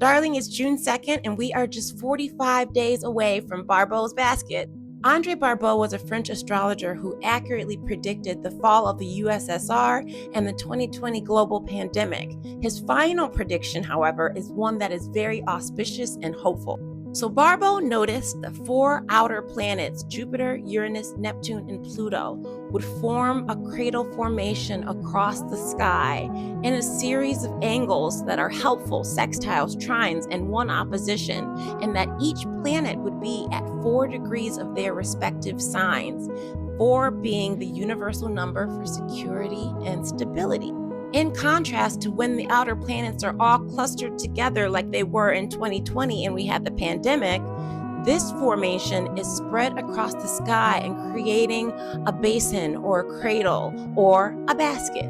Darling, it's June 2nd, and we are just 45 days away from Barbault's basket. Andre Barbault was a French astrologer who accurately predicted the fall of the USSR and the 2020 global pandemic. His final prediction, however, is one that is very auspicious and hopeful. So Barbault noticed the four outer planets, Jupiter, Uranus, Neptune, and Pluto, would form a cradle formation across the sky in a series of angles that are helpful, sextiles, trines, and one opposition, and that each planet would be at 4 degrees of their respective signs, 4 being the universal number for security and stability. In contrast to when the outer planets are all clustered together like they were in 2020 and we had the pandemic, this formation is spread across the sky and creating a basin or a cradle or a basket.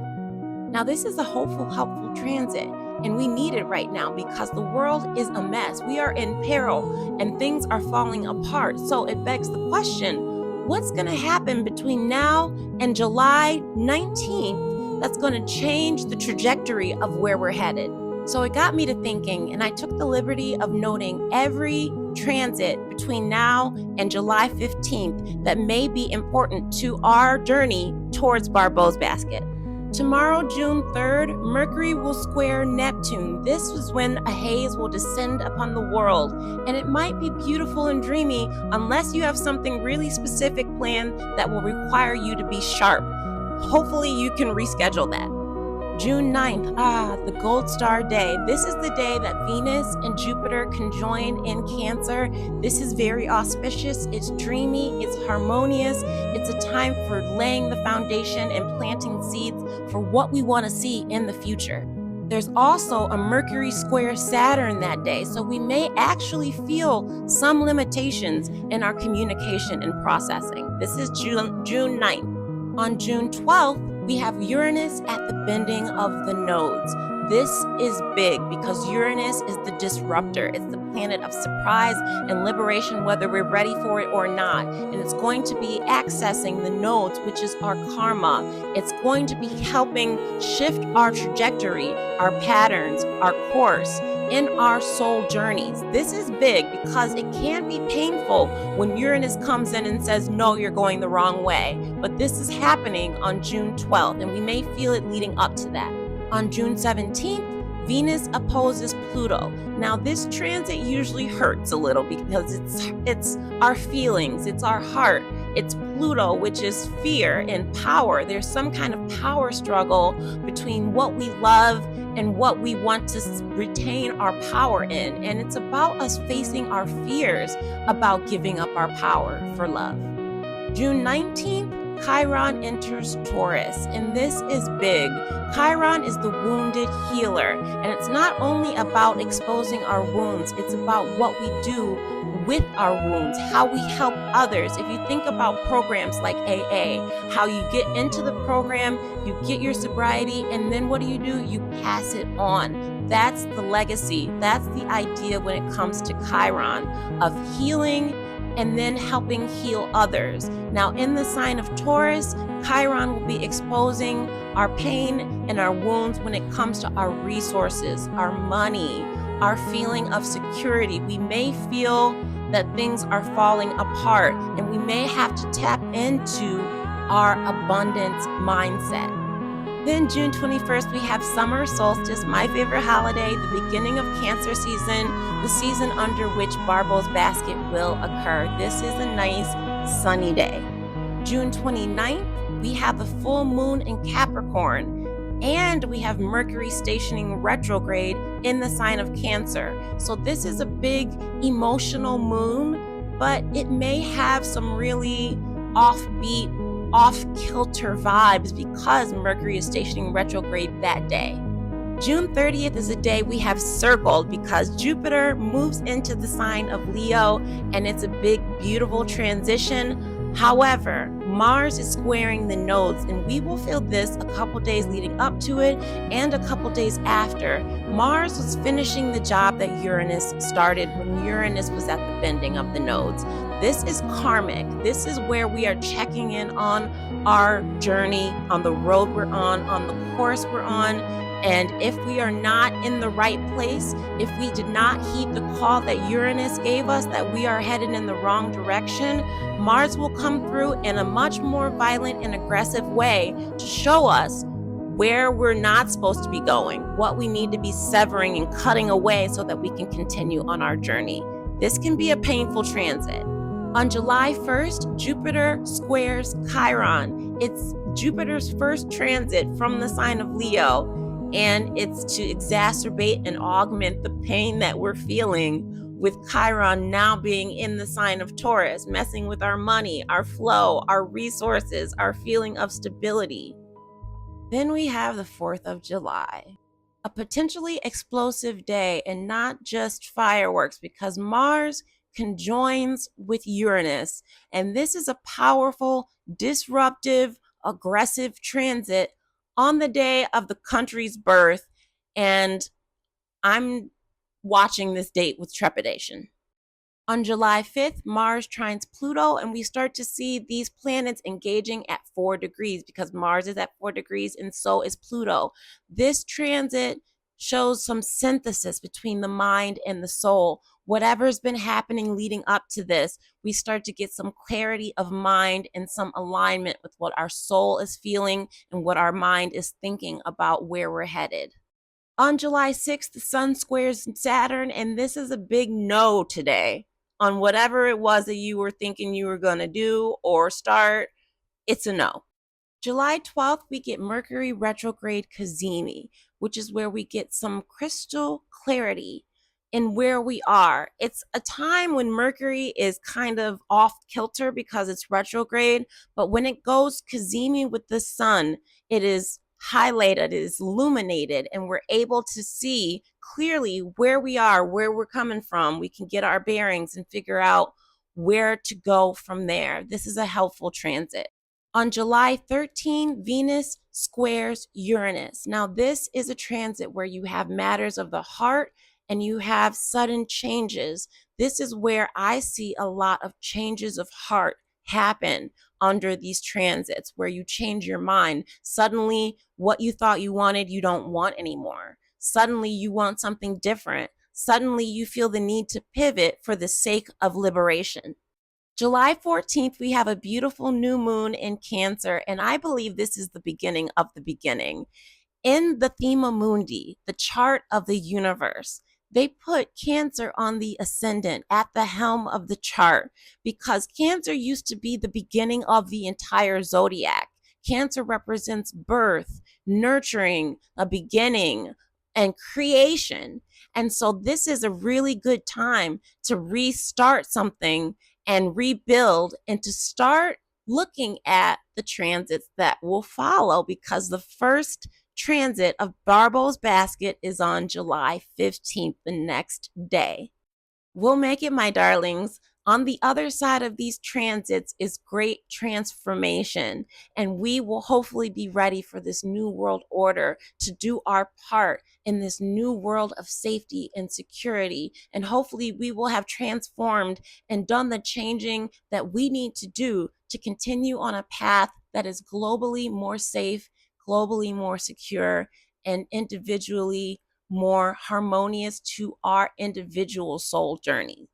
Now, this is a hopeful, helpful transit, and we need it right now because the world is a mess. We are in peril and things are falling apart. So it begs the question, what's going to happen between now and July 19th that's going to change the trajectory of where we're headed? So it got me to thinking, and I took the liberty of noting every transit between now and July 15th that may be important to our journey towards Barbault's basket. Tomorrow, June 3rd, Mercury will square Neptune. This is when a haze will descend upon the world, and it might be beautiful and dreamy unless you have something really specific planned that will require you to be sharp. Hopefully you can reschedule that. June 9th, the gold star day. This is the day that Venus and Jupiter conjoin in Cancer. This is very auspicious. It's dreamy, it's harmonious. It's a time for laying the foundation and planting seeds for what we want to see in the future. There's also a Mercury square Saturn that day, so we may actually feel some limitations in our communication and processing. This is June 9th. On June 12th, we have Uranus at the bending of the nodes. This is big because Uranus is the disruptor. It's the planet of surprise and liberation, whether we're ready for it or not. And it's going to be accessing the nodes, which is our karma. It's going to be helping shift our trajectory, our patterns, our course in our soul journeys. This is big because it can be painful when Uranus comes in and says, no, you're going the wrong way. But this is happening on June 12th, and we may feel it leading up to that. On June 17th, Venus opposes Pluto. Now, this transit usually hurts a little because it's our feelings, it's our heart. It's Pluto, which is fear and power. There's some kind of power struggle between what we love and what we want to retain our power in. And it's about us facing our fears about giving up our power for love. June 19th, Chiron enters Taurus, and this is big. Chiron is the wounded healer, and it's not only about exposing our wounds, it's about what we do with our wounds, how we help others. If you think about programs like AA, how you get into the program, you get your sobriety, and then what do? You pass it on. That's the legacy. That's the idea when it comes to Chiron, of healing and then helping heal others. Now, in the sign of Taurus, Chiron will be exposing our pain and our wounds when it comes to our resources, our money, our feeling of security. We may feel that things are falling apart, and we may have to tap into our abundance mindset. Then June 21st, we have summer solstice, my favorite holiday, the beginning of Cancer season, the season under which Barbault's basket will occur. This is a nice sunny day. June 29th, we have the full moon in Capricorn, and we have Mercury stationing retrograde in the sign of Cancer. So this is a big emotional moon, but it may have some really offbeat, off-kilter vibes because Mercury is stationing retrograde that day. June 30th is a day we have circled because Jupiter moves into the sign of Leo, and it's a big, beautiful transition. However, Mars is squaring the nodes, and we will feel this a couple days leading up to it and a couple days after. Mars was finishing the job that Uranus started when Uranus was at the bending of the nodes. This is karmic. This is where we are checking in on our journey, on the road we're on the course we're on, And if we are not in the right place, if we did not heed the call that Uranus gave us that we are headed in the wrong direction, Mars will come through in a much more violent and aggressive way to show us where we're not supposed to be going, what we need to be severing and cutting away so that we can continue on our journey. This can be a painful transit. On July 1st, Jupiter squares Chiron. It's Jupiter's first transit from the sign of Leo, and it's to exacerbate and augment the pain that we're feeling with Chiron now being in the sign of Taurus, messing with our money, our flow, our resources, our feeling of stability. Then we have the 4th of July, a potentially explosive day, and not just fireworks, because Mars conjoins with Uranus, and this is a powerful, disruptive, aggressive transit on the day of the country's birth, and I'm watching this date with trepidation. On July 5th, Mars trines Pluto, and we start to see these planets engaging at 4 degrees because Mars is at 4 degrees and so is Pluto. This transit shows some synthesis between the mind and the soul. Whatever's been happening leading up to this, we start to get some clarity of mind and some alignment with what our soul is feeling and what our mind is thinking about where we're headed. On July 6th, the Sun squares Saturn, and this is a big no today on whatever it was that you were thinking you were going to do or start. It's a no. July 12th, we get Mercury retrograde Cazimi, which is where we get some crystal clarity in where we are. It's a time when Mercury is kind of off kilter because it's retrograde, but when it goes Cazimi with the sun, it is highlighted, it is illuminated, and we're able to see clearly where we are, where we're coming from. We can get our bearings and figure out where to go from there. This is a helpful transit. On July 13, Venus squares Uranus. Now, this is a transit where you have matters of the heart and you have sudden changes. This is where I see a lot of changes of heart happen under these transits, where you change your mind. Suddenly, what you thought you wanted, you don't want anymore. Suddenly, you want something different. Suddenly, you feel the need to pivot for the sake of liberation. July 14th, we have a beautiful new moon in Cancer, and I believe this is the beginning of the beginning. In the Thema Mundi, the chart of the universe, they put Cancer on the ascendant at the helm of the chart because Cancer used to be the beginning of the entire zodiac. Cancer represents birth, nurturing, a beginning, and creation. And so this is a really good time to restart something and rebuild and to start looking at the transits that will follow, because the first transit of Barbault's basket is on July 15th, the next day. We'll make it, my darlings. On the other side of these transits is great transformation, and we will hopefully be ready for this new world order to do our part in this new world of safety and security. And hopefully we will have transformed and done the changing that we need to do to continue on a path that is globally more safe, globally more secure, and individually more harmonious to our individual soul journey.